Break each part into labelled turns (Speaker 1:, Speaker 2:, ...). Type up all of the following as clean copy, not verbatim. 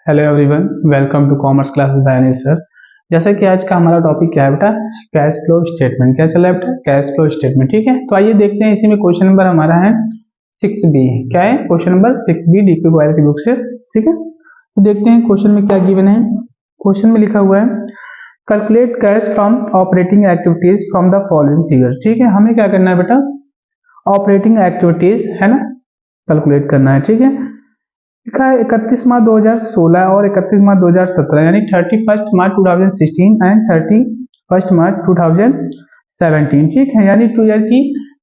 Speaker 1: Hello everyone, welcome to commerce classes by Anil sir. जैसा कि आज का हमारा टॉपिक क्या है बेटा, कैश फ्लो स्टेटमेंट। क्या चला है बेटा, कैश फ्लो स्टेटमेंट। ठीक है, तो आइए देखते हैं। इसी में क्वेश्चन नंबर हमारा है 6B। क्या है question number 6B DP Goyal की बुक से। ठीक है, तो देखते हैं क्वेश्चन में क्या गिवन है। क्वेश्चन में लिखा हुआ है calculate cash from operating activities from the following figure. ठीक है, हमें क्या करना है बेटा, ऑपरेटिंग एक्टिविटीज है ना, कैलकुलेट करना है। ठीक है, लिखा है 31 मार्च 2016 और 31 मार्च 2017, यानी 31 मार्च 2016 एंड 31 मार्च 2017। ठीक है, यानी 2 ईयर की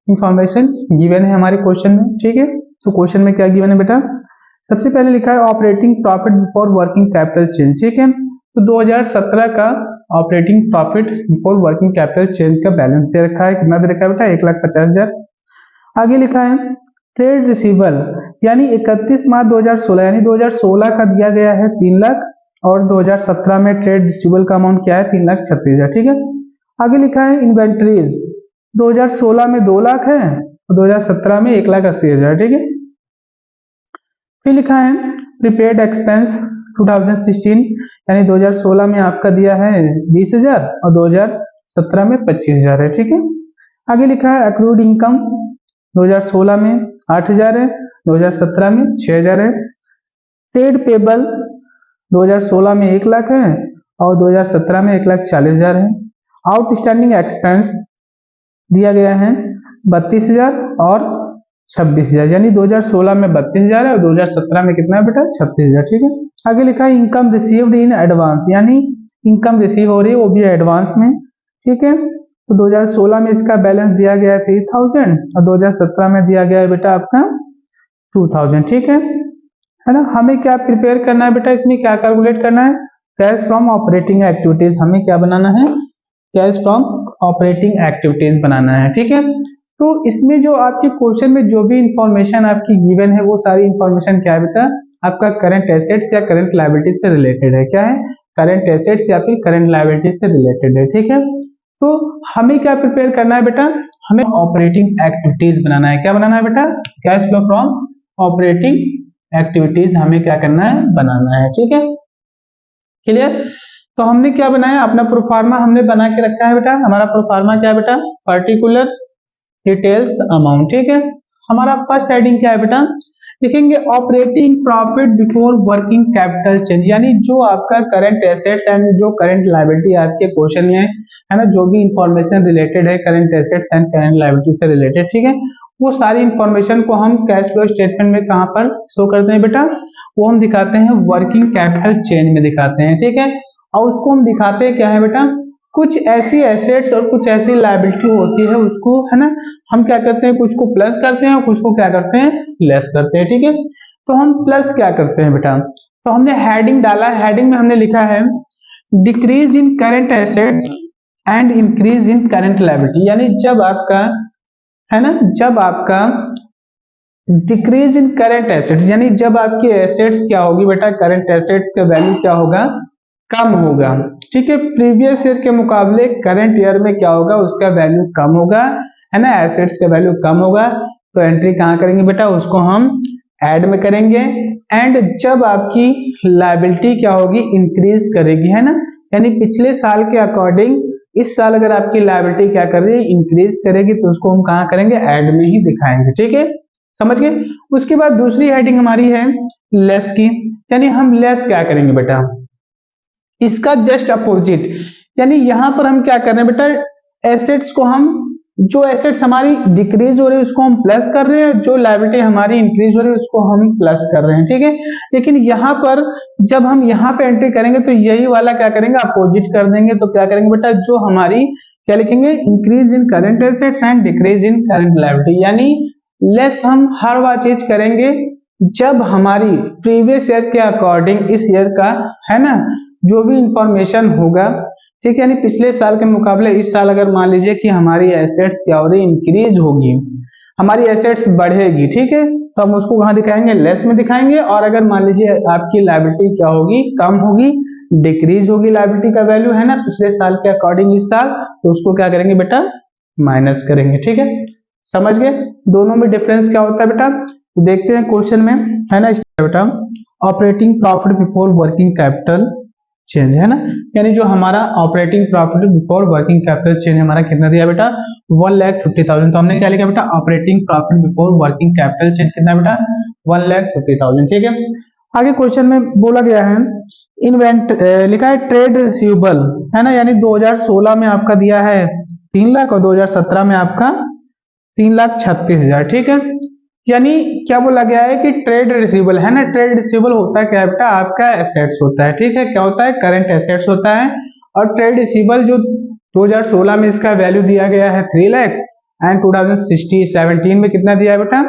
Speaker 1: इंफॉर्मेशन गिवन है हमारे क्वेश्चन में। ठीक है, तो क्वेश्चन में क्या गिवन है बेटा, सबसे पहले लिखा है operating profit before working capital change. ठीक है, तो 2017 का operating profit before working capital change का बैलेंस दे रखा है। कितना दे रखा है बेटा, 1,50,000। आगे लिखा है ट्रेड रिसीवेबल, यानी 31 मार्च 2016, यानी 2016 का दिया गया है 3 लाख और 2017 में ट्रेड रिसीवेबल का अमाउंट क्या है, 3,36,000। ठीक है, आगे लिखा है इन्वेंटरीज, 2016 में 2 लाख है और 2017 में 1,80,000। ठीक है, फिर लिखा है प्रीपेड एक्सपेंस 2016, यानी 2016 में आपका दिया है 20,000 और 2017 में 25,000 है। ठीक है, आगे लिखा है अक्रूड इनकम, 2016 में 8,000 है, 2017 में 6,000 है। ट्रेड पेबल 2016 में 1 लाख है और 2017 में 1,40,000 है। आउटस्टैंडिंग एक्सपेंस दिया गया है 32,000 और 26,000, यानी 2016 में 32,000 है और 2017 में कितना है बेटा, 36,000। ठीक है, आगे लिखा है इनकम रिसीव्ड इन एडवांस, यानी इनकम रिसीव हो रही है वो भी एडवांस में। ठीक है, तो 2016 में इसका बैलेंस दिया गया है 3,000 और 2017 में दिया गया है बेटा आपका 2,000। ठीक है ना। हमें क्या प्रिपेयर करना है बेटा, इसमें क्या कैलकुलेट करना है, कैश फ्रॉम ऑपरेटिंग एक्टिविटीज। हमें क्या बनाना है, कैश फ्रॉम ऑपरेटिंग एक्टिविटीज बनाना है। ठीक है, तो इसमें जो आपके क्वेश्चन में जो भी इंफॉर्मेशन आपकी गिवन है वो सारी इंफॉर्मेशन क्या है बेटा, आपका करंट एसेट्स या करंट लायबिलिटीज से रिलेटेड है। क्या है, करंट एसेट्स या फिर करंट लायबिलिटीज से रिलेटेड है। ठीक है, तो हमें क्या प्रिपेयर करना है बेटा, हमें ऑपरेटिंग एक्टिविटीज बनाना है। क्या बनाना है बेटा, cash flow from operating activities हमें क्या करना है, बनाना है। ठीक है, क्लियर। तो हमने क्या बनाया, अपना प्रोफार्मा हमने बना के रखा है बेटा। हमारा प्रोफार्मा क्या है बेटा, पर्टिकुलर डिटेल्स अमाउंट। ठीक है, हमारा फर्स्ट हेडिंग क्या है बेटा, लिखेंगे operating profit before working capital change, यानी जो आपका करंट एसेट्स एंड जो करंट लायबिलिटी आपके क्वेश्चन में है ना, जो भी इंफॉर्मेशन रिलेटेड है current assets and current liability से रिलेटेड। ठीक है, वो सारी इंफॉर्मेशन को हम कैश फ्लो स्टेटमेंट में कहां पर शो करते हैं बेटा, वो हम दिखाते हैं वर्किंग कैपिटल चेंज में दिखाते हैं। ठीक है, और उसको हम दिखाते हैं क्या है बेटा, कुछ ऐसी एसेट्स और कुछ ऐसी लायबिलिटी होती है उसको है ना, हम क्या करते हैं, कुछ को प्लस करते हैं और कुछ को क्या करते हैं, लेस करते हैं। ठीक है, तो हम प्लस क्या करते हैं बेटा, तो हमने हेडिंग डाला, हेडिंग में हमने लिखा है decrease in current assets and increase in current liability, यानी जब आपका है ना, जब आपका डिक्रीज इन करंट एसेट्स, यानी जब आपकी एसेट्स क्या होगी बेटा, करंट एसेट्स का वैल्यू क्या होगा, कम होगा। ठीक है, प्रीवियस ईयर के मुकाबले करंट ईयर में क्या होगा, उसका वैल्यू कम होगा है ना, एसेट्स का वैल्यू कम होगा। तो एंट्री कहाँ करेंगे बेटा, उसको हम ऐड में करेंगे। एंड जब आपकी लायबिलिटी क्या होगी, इंक्रीज करेगी है ना, यानी पिछले साल के अकॉर्डिंग इस साल अगर आपकी लायबिलिटी क्या कर रही है, इंक्रीज करेगी, तो उसको हम कहाँ करेंगे, ऐड में ही दिखाएंगे। ठीक है, समझ गए। उसके बाद दूसरी हेडिंग हमारी है लेस की, यानी हम लेस क्या करेंगे बेटा, इसका जस्ट अपोजिट, यानी यहां पर हम क्या कर रहे हैं बेटा, एसेट्स को हम, जो एसेट्स हमारी डिक्रीज हो रही है उसको हम प्लस कर रहे हैं, जो लायबिलिटी हमारी इंक्रीज हो रही है उसको हम प्लस कर रहे हैं। ठीक है, लेकिन यहां पर जब हम यहां पे एंट्री करेंगे तो यही वाला क्या करेंगे, अपोजिट कर देंगे। तो क्या करेंगे बेटा, जो हमारी क्या लिखेंगे, increase in current assets and decrease in current liability, यानी लेस हम हर वह चीज करेंगे जब हमारी प्रीवियस ईयर के अकॉर्डिंग इस ईयर का है ना, जो भी इंफॉर्मेशन होगा। ठीक है, यानी पिछले साल के मुकाबले इस साल अगर मान लीजिए कि हमारी एसेट्स क्या हो रही है, इंक्रीज होगी, हमारी एसेट्स बढ़ेगी। ठीक है, तो हम उसको कहां दिखाएंगे, लेस में दिखाएंगे। और अगर मान लीजिए आपकी लायबिलिटी क्या होगी, कम होगी, डिक्रीज होगी लायबिलिटी का वैल्यू है ना, पिछले साल के अकॉर्डिंग इस साल, तो उसको क्या करेंगे बेटा, माइनस करेंगे। ठीक है, समझ गए दोनों में डिफरेंस क्या होता है बेटा। तो देखते हैं क्वेश्चन में, है ना, बेटा operating profit before working capital change, है ना, यानी जो हमारा operating profit before working capital change हमारा कितना दिया बेटा 1,50,000। तो हमने क्या लिखा बेटा operating profit before working capital change कितना बेटा 1,50,000। ठीक है, आगे क्वेश्चन में बोला गया है लिखा है ट्रेड रिसीवेबल, है ना, यानी 2016 में आपका दिया है 3 लाख और 2017 में आपका 3,36,000। ठीक है, यानी क्या बोला गया है कि ट्रेड रिसीवेबल, है ना, ट्रेड रिसीवेबल होता है क्या बेटा आपका एसेट्स होता है। ठीक है, क्या होता है करंट एसेट्स होता है। और ट्रेड रिसीवेबल जो 2016 में इसका वैल्यू दिया गया है 3 लाख एंड 2017 में कितना दिया है बेटा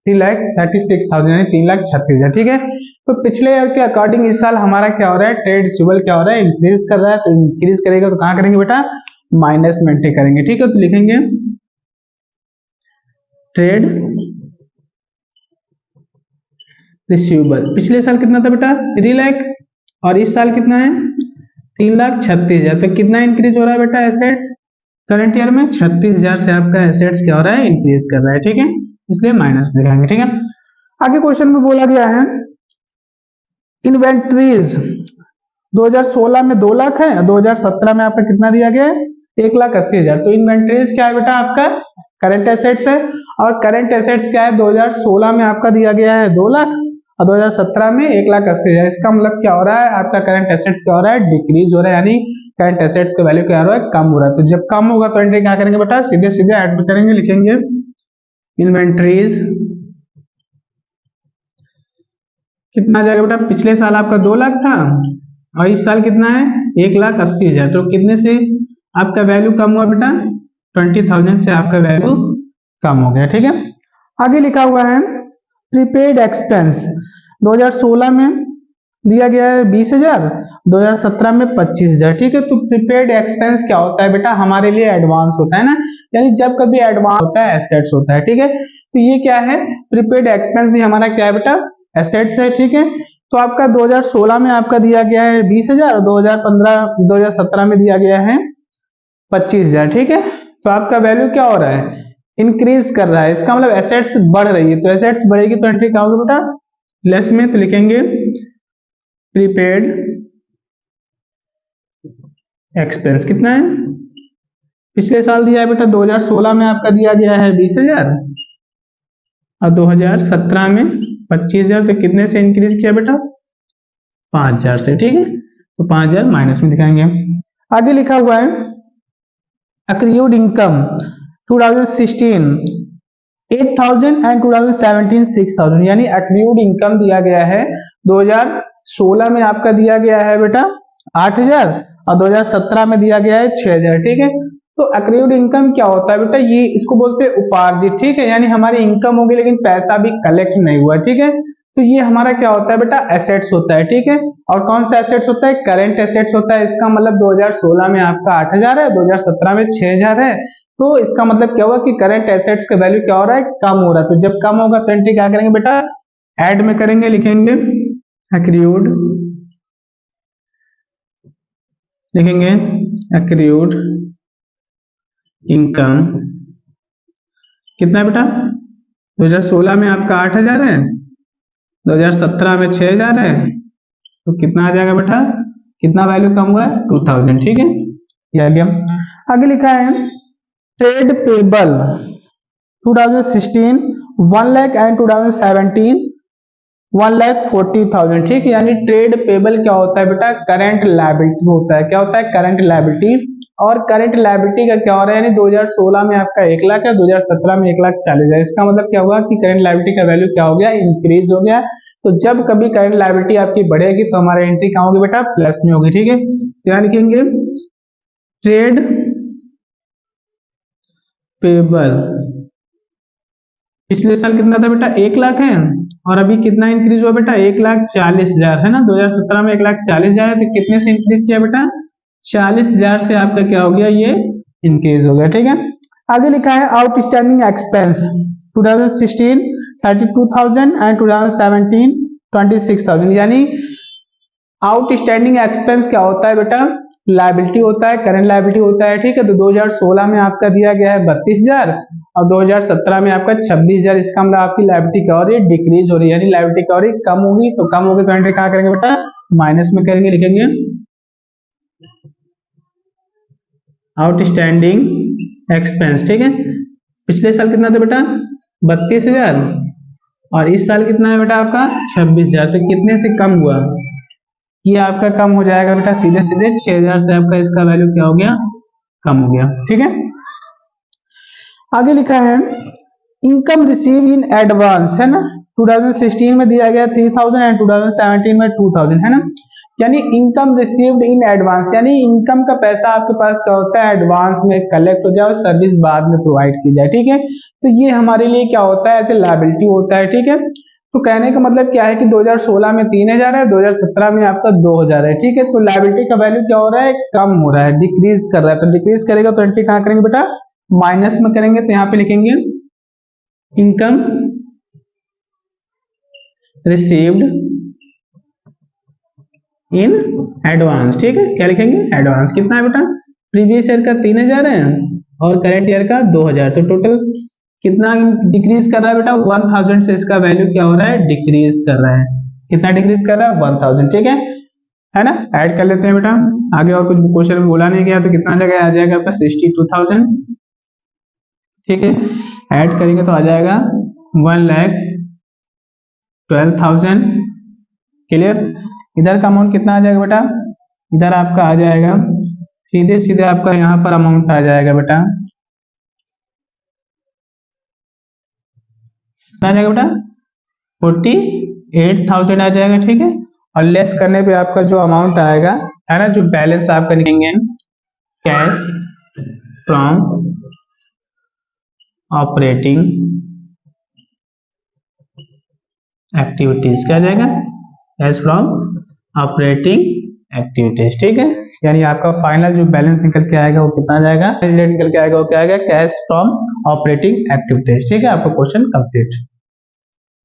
Speaker 1: 3,36,000 यानी 3,36,000। ठीक है, तो पिछले ईयर के अकॉर्डिंग इस साल हमारा क्या हो रहा है ट्रेड रिसीवेबल क्या हो रहा है इंक्रीज कर रहा है। तो इंक्रीज करेगा तो कहां करेंगे बेटा माइनस में एंट्री करेंगे। ठीक है, तो लिखेंगे ट्रेड रिसीवेबल पिछले साल कितना था बेटा 3 लाख और इस साल कितना है 3,36,000। तो कितना इंक्रीज हो रहा है बेटा एसेट्स करंट ईयर में 36,000 से आपका एसेट्स क्या हो रहा है इंक्रीज कर रहा है। ठीक है, इसलिए माइनस दिखाएंगे। ठीक है, आगे क्वेश्चन में बोला गया है इन्वेंट्रीज 2016 में 2 लाख है, 2017 में आपका कितना दिया गया है 1,80,000। तो इन्वेंट्रीज क्या है बेटा आपका करंट एसेट्स है और करंट एसेट्स क्या है 2016 में आपका दिया गया है 2 लाख और 2017 में 1,80,000। इसका मतलब क्या हो रहा है आपका करंट एसेट्स क्या हो रहा है डिक्रीज हो रहा है, यानी करंट एसेट्स का वैल्यू क्या हो रहा है कम हो रहा है। तो जब कम होगा तो एंट्री क्या करेंगे बेटा सीधे सीधे ऐड करेंगे, लिखेंगे इन्वेंट्रीज कितना जाएगा बेटा पिछले साल आपका 2 लाख था और इस साल कितना है 1,80,000। तो कितने से आपका वैल्यू कम हुआ बेटा 20,000 से आपका वैल्यू कम हो गया। ठीक है, आगे लिखा हुआ है प्रीपेड एक्सपेंस 2016 में दिया गया है 20,000, 2017 में 25,000। ठीक है, तो प्रीपेड एक्सपेंस क्या होता है बेटा हमारे लिए एडवांस होता है ना, यानी जब कभी एडवांस होता है एसेट्स होता है। ठीक है, तो ये क्या है प्रीपेड एक्सपेंस भी हमारा क्या है बेटा एसेट्स है। ठीक है, तो आपका 2016 में आपका दिया गया है 20,000 और 2017 में दिया गया है 25,000। ठीक है, तो आपका वैल्यू क्या हो रहा है इंक्रीज कर रहा है, इसका मतलब एसेट्स बढ़ रही है। तो एसेट्स बढ़ेगी तो एंट्री क्या होगी बेटा लेस में, तो लिखेंगे प्रीपेड एक्सपेंस कितना है पिछले साल दिया है बेटा 2016 में आपका दिया गया है 20,000 और 2017 में 25,000। तो कितने से इंक्रीज किया बेटा 5,000 से। ठीक है, तो 5,000 माइनस में दिखाएंगे। आगे लिखा हुआ है अक्रूड इनकम 2016 8,000 एंड 2017 6,000, यानी अक्रूड इनकम दिया गया है 2016 में आपका दिया गया है बेटा 8,000 और 2017 में दिया गया है 6,000। ठीक है, तो अक्रूड इनकम क्या होता है बेटा ये इसको बोलते हैं उपार्जित। ठीक है, यानी हमारी इनकम होगी लेकिन पैसा भी कलेक्ट नहीं हुआ। ठीक है, तो ये हमारा क्या होता है बेटा एसेट्स होता है। ठीक है, और कौन सा एसेट्स होता है करंट एसेट्स होता है। इसका मतलब 2016 में आपका 8,000 है, 2017 में 6,000 है। तो इसका मतलब क्या हुआ कि करंट एसेट्स का वैल्यू क्या हो रहा है कम हो रहा है। तो जब कम होगा तो एंट्री क्या करेंगे बेटा ऐड में करेंगे, लिखेंगे अक्रूड, लिखेंगे अक्रूड इनकम कितना बेटा 2016 में आपका 8,000 है, 2017 में 6,000 है, तो कितना आ जाएगा बेटा कितना वैल्यू कम हुआ है 2,000। ठीक है, ये आ गया। आगे लिखा है ट्रेड पेबल 2016 1 लाख एंड 2017 1,40,000। ठीक है, यानी ट्रेड पेबल क्या होता है बेटा करंट लायबिलिटी होता है। क्या होता है करंट लायबिलिटी, और करंट लायबिलिटी का क्या हो रहा है यानी 2016 में आपका 1 लाख है, 2017 में 1,40,000। इसका मतलब क्या हुआ कि करंट लायबिलिटी का वैल्यू क्या हो गया इंक्रीज हो गया। तो जब कभी करंट लायबिलिटी आपकी बढ़ेगी तो हमारा एंट्री कहाँ होगी बेटा प्लस में होगी। ठीक है, क्या लिखेंगे ट्रेड पेबल पिछले साल कितना था बेटा 1 लाख है और अभी कितना इंक्रीज हुआ बेटा 1,40,000 है ना, 2017 में 1,40,000 है, तो कितने से इंक्रीज किया बेटा 40,000 से आपका क्या हो गया ये इंक्रीज हो गया। ठीक है, आगे लिखा है आउटस्टैंडिंग एक्सपेंस 2016 32,000 एंड 2017 26,000, यानी आउटस्टैंडिंग एक्सपेंस क्या होता है बेटा लायबिलिटी होता है, करंट लायबिलिटी होता है, ठीक है। तो 2016 में आपका दिया गया है 32,000 और 2017 में आपका 26,000। इसका मतलब आपकी लायबिलिटी क्या हो रही है, डिक्रीज हो रही है, यानी लायबिलिटी क्या हो रही है, कम होगी। तो कम होगी तो एंट्री कहाँ करेंगे बेटा, माइनस में करेंगे, लिखेंगे आउटस्टैंडिंग एक्सपेंस, ठीक है। पिछले साल कितना था बेटा, 32,000 और इस साल कितना है बेटा आपका 26,000। तो कितने से कम हुआ, ये आपका कम हो जाएगा बेटा सीधे सीधे 6,000 से आपका इसका वैल्यू क्या हो गया, कम हो गया, ठीक है। आगे लिखा है इनकम रिसीव इन एडवांस, है ना। 2016 में दिया गया 3,000 एंड 2017 में 2,000, है ना। यानी इनकम रिसीव्ड इन एडवांस, यानी इनकम का पैसा आपके पास क्या होता है, एडवांस में कलेक्ट हो जाए और सर्विस बाद में प्रोवाइड की जाए, ठीक है। तो ये हमारे लिए क्या होता है, ऐसे लायबिलिटी होता है, ठीक है। तो कहने का मतलब क्या है कि 2016 में 3,000 है, 2017 में आपका 2,000 है, ठीक है। तो लायबिलिटी का वैल्यू क्या हो रहा है, कम हो रहा है, डिक्रीज कर रहा है। तो डिक्रीज करेगा तो एंट्री कहाँ करेंगे बेटा, माइनस में करेंगे। तो यहाँ पे लिखेंगे इनकम रिसीव्ड इन एडवांस, ठीक है। क्या लिखेंगे, एडवांस। कितना है बेटा, प्रीवियस ईयर का 3,000 है और करंट ईयर का 2,000। तो टोटल कितना डिक्रीज कर रहा है बेटा, 1,000 से इसका वैल्यू क्या हो रहा है, डिक्रीज कर रहा है। कितना डिक्रीज कर रहा है, 1,000, ठीक है ना। ऐड कर लेते हैं बेटा आगे, और कुछ क्वेश्चन में बोला नहीं गया तो कितना जगह आ जाएगा आपका 62,000, ठीक है। ऐड करेंगे तो आ जाएगा 1,12,000, क्लियर। इधर का अमाउंट कितना आ जाएगा बेटा, इधर आपका आ जाएगा सीधे सीधे आपका यहाँ पर अमाउंट आ जाएगा बेटा, आ जाएगा बेटा 48,000 आ जाएगा, ठीक है। और लेस करने पे आपका जो अमाउंट आएगा, है ना, जो बैलेंस आपका निकलेंगे कैश फ्रॉम ऑपरेटिंग एक्टिविटीज, क्या आ जाएगा, कैश फ्रॉम ऑपरेटिंग एक्टिविटीज, ठीक है। यानी आपका फाइनल जो बैलेंस निकल के आएगा वो कितना आ जाएगा, निकल के आएगा वो क्या आएगा, कैश फ्रॉम ऑपरेटिंग एक्टिविटीज, ठीक है। आपका क्वेश्चन कंप्लीट।